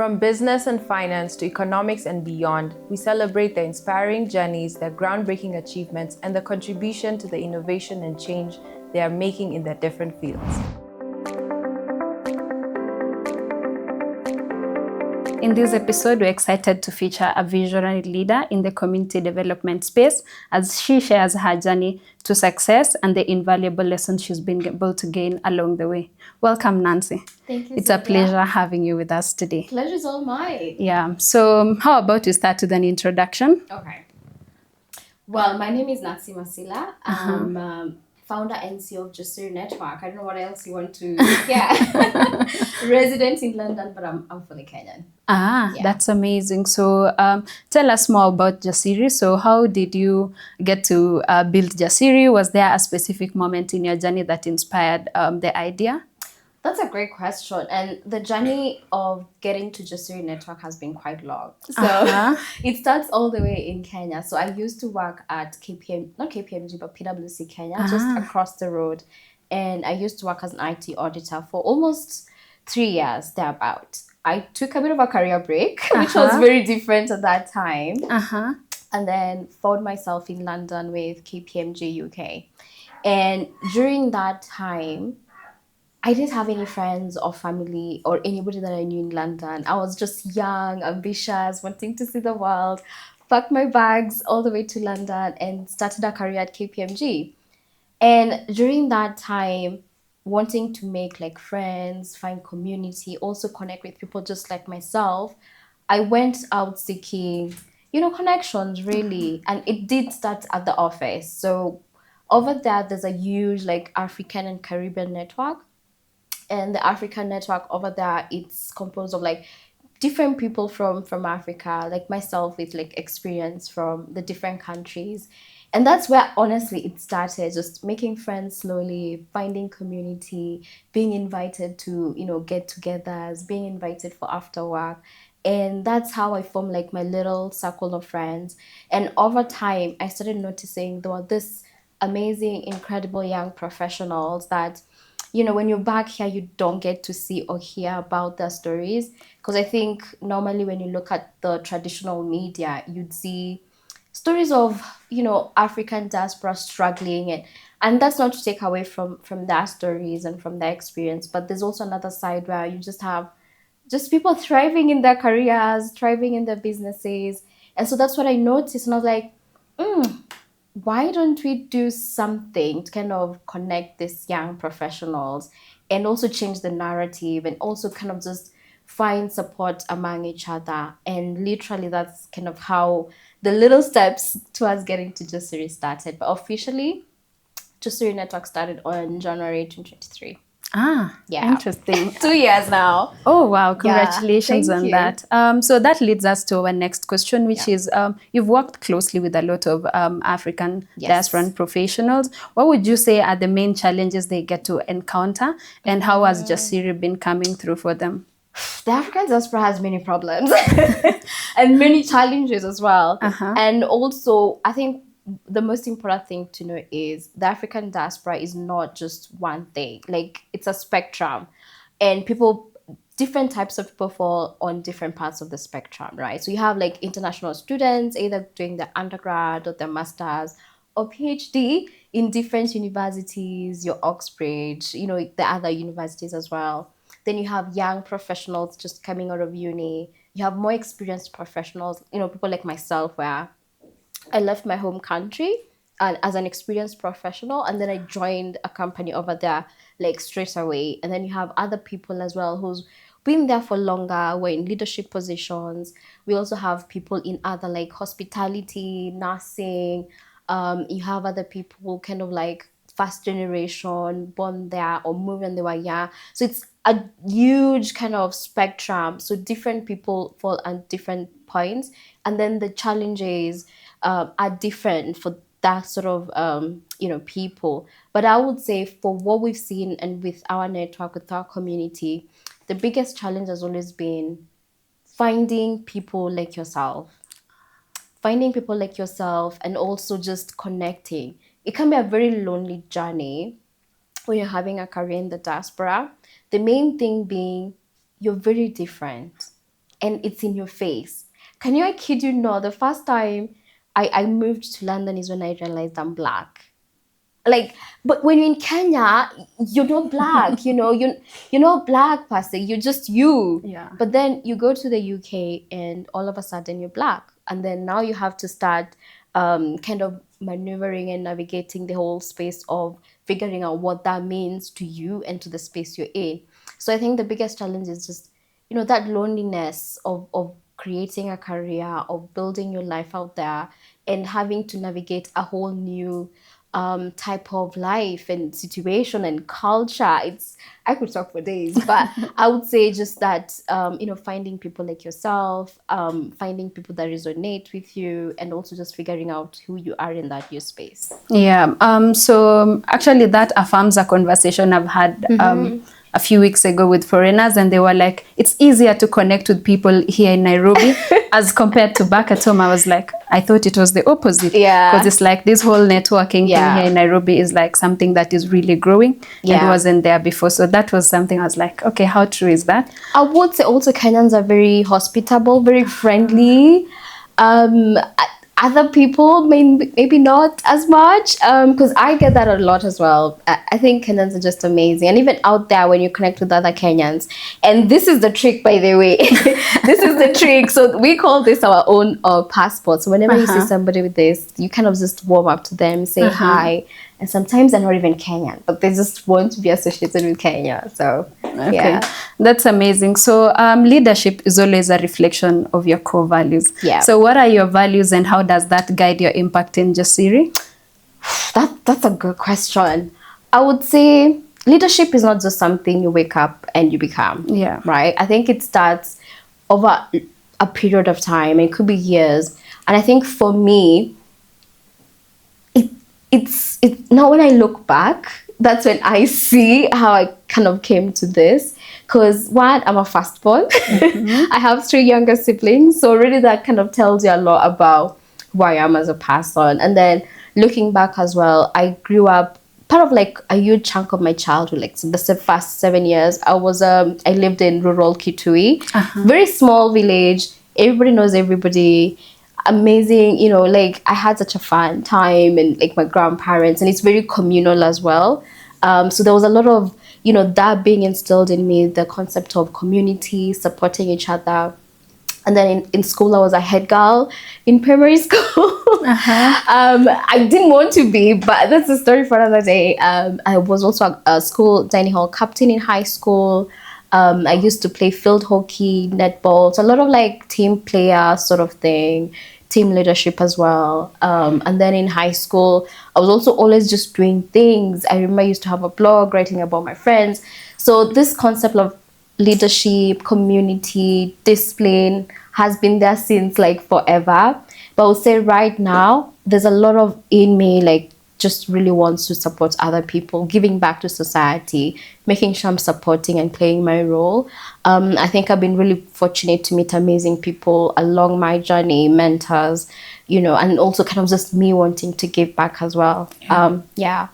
From business and finance to economics and beyond, we celebrate their inspiring journeys, their groundbreaking achievements, and the contribution to the innovation and change they are making in their different fields. In this episode, we're excited to feature a visionary leader in the community development space as she shares her journey to success and the invaluable lessons she's been able to gain along the way. Welcome, Nancy. Thank you, It's Sylvia. a pleasure having you with us today. Pleasure's all mine. Yeah, so how about you start with an introduction? Okay. Well, my name is Nancy Masila. I'm founder and CEO of Jasiri Network. I don't know what else you want to hear. Resident in London, but I'm fully Kenyan. That's amazing. So tell us more about Jasiri. So how did you get to build Jasiri? Was there a specific moment in your journey that inspired the idea? That's a great question. And the journey of getting to Jasiri Network has been quite long. So it starts all the way in Kenya. So I used to work at not KPMG, but PwC Kenya, just across the road. And I used to work as an IT auditor for almost 3 years, thereabout. I took a bit of a career break, which was very different at that time. And then found myself in London with KPMG UK. And during that time, I didn't have any friends or family or anybody that I knew in London. I was just young, ambitious, wanting to see the world, packed my bags all the way to London and started a career at KPMG. And during that time, wanting to make like friends, find community, also connect with people just like myself, I went out seeking, connections really. And it did start at the office. So over there, there's a huge like African and Caribbean network. And the African network over there, it's composed of like different people from Africa, like myself with like experience from the different countries. And that's where honestly it started, just making friends slowly, finding community, being invited to, get-togethers, being invited for after work. And that's how I formed like my little circle of friends. And over time, I started noticing there were this amazing, incredible young professionals that when you're back here, you don't get to see or hear about their stories. Because I think normally when you look at the traditional media, you'd see stories of, African diaspora struggling. And that's not to take away from their stories and from their experience. But there's also another side where you just have just people thriving in their careers, thriving in their businesses. And so that's what I noticed. And I was like, why don't we do something to kind of connect these young professionals and also change the narrative and also kind of just find support among each other? And literally that's kind of how the little steps towards getting to Jasiri started. But officially, Jasiri Network started on January 2023. Interesting. 2 years now. Oh, wow. Congratulations on you. that. So that leads us to our next question, which is, you've worked closely with a lot of African diaspora professionals. What would you say are the main challenges they get to encounter, and how has Jasiri been coming through for them? The African diaspora has many problems and many challenges as well. And also, I think the most important thing to know is the African diaspora is not just one thing. Like, it's a spectrum, and different types of people fall on different parts of the spectrum, right? So you have like international students either doing their undergrad or their masters or PhD in different universities, your Oxbridge, the other universities as well. Then you have young professionals just coming out of uni. You have more experienced professionals, people like myself, where I left my home country as an experienced professional, and then I joined a company over there like straight away. And then you have other people as well who's been there for longer, were in leadership positions. We also have people in other like hospitality, nursing. You have other people kind of like first generation, born there or moved when they were young. So it's a huge kind of spectrum. So different people fall at different points. And then the challenges are different for that sort of people. But I would say for what we've seen and with our network, with our community, the biggest challenge has always been finding people like yourself. And also just connecting. It can be a very lonely journey when you're having a career in the diaspora. The main thing being you're very different. and it's in your face. I kid you not, the first time I moved to London is when I realized I'm black. Like, but when you're in Kenya, you're not black, you're not black per se, you're just you. Yeah. But then you go to the UK and all of a sudden you're black. And then now you have to start kind of maneuvering and navigating the whole space of figuring out what that means to you and to the space you're in. So I think the biggest challenge is just, that loneliness of creating a career, of building your life out there and having to navigate a whole new type of life and situation and culture. I could talk for days, but I would say just that finding people like yourself, finding people that resonate with you, and also just figuring out who you are in that new space. Yeah. So actually that affirms a conversation I've had a few weeks ago with foreigners, and they were like, it's easier to connect with people here in Nairobi as compared to back at home. I was like, I thought it was the opposite. Yeah. Because it's like this whole networking thing here in Nairobi is like something that is really growing and wasn't there before. So that was something I was like, okay, how true is that? I would say also Kenyans are very hospitable, very friendly. Other people maybe not as much, because I get that a lot as well. I think Kenyans are just amazing, and even out there when you connect with other Kenyans, and this is the trick, by the way. This is the trick. So we call this our own passport. So whenever you see somebody with this, you kind of just warm up to them, say hi, and sometimes they're not even Kenyan, but they just want to be associated with Kenya. So okay, that's amazing. So leadership is always a reflection of your core values. Yeah. So what are your values and how does that guide your impact in Jasiri? That's a good question. I would say leadership is not just something you wake up and you become. Yeah. Right? I think it starts over a period of time. It could be years. And I think for me, it's now when I look back, that's when I see how I kind of came to this. Because one, I'm a firstborn. I have 3 younger siblings. So really that kind of tells you a lot about who I am as a person. And then looking back as well, I grew up part of like a huge chunk of my childhood, like so the first 7 years. I lived in rural Kitui, very small village. Everybody knows everybody. Amazing, like I had such a fun time, and like my grandparents, and it's very communal as well. So there was a lot of that being instilled in me, the concept of community, supporting each other. And then in school, I was a head girl in primary school. I didn't want to be, but that's a story for another day. I was also a school dining hall captain in high school. I used to play field hockey, netball, so a lot of like team player sort of thing, team leadership as well. And then in high school, I was also always just doing things. I remember I used to have a blog writing about my friends. So this concept of leadership, community, discipline has been there since like forever. But I would say right now, there's a lot of in me like just really wants to support other people, giving back to society, making sure I'm supporting and playing my role. I think I've been really fortunate to meet amazing people along my journey, mentors, and also kind of just me wanting to give back as well. Yeah.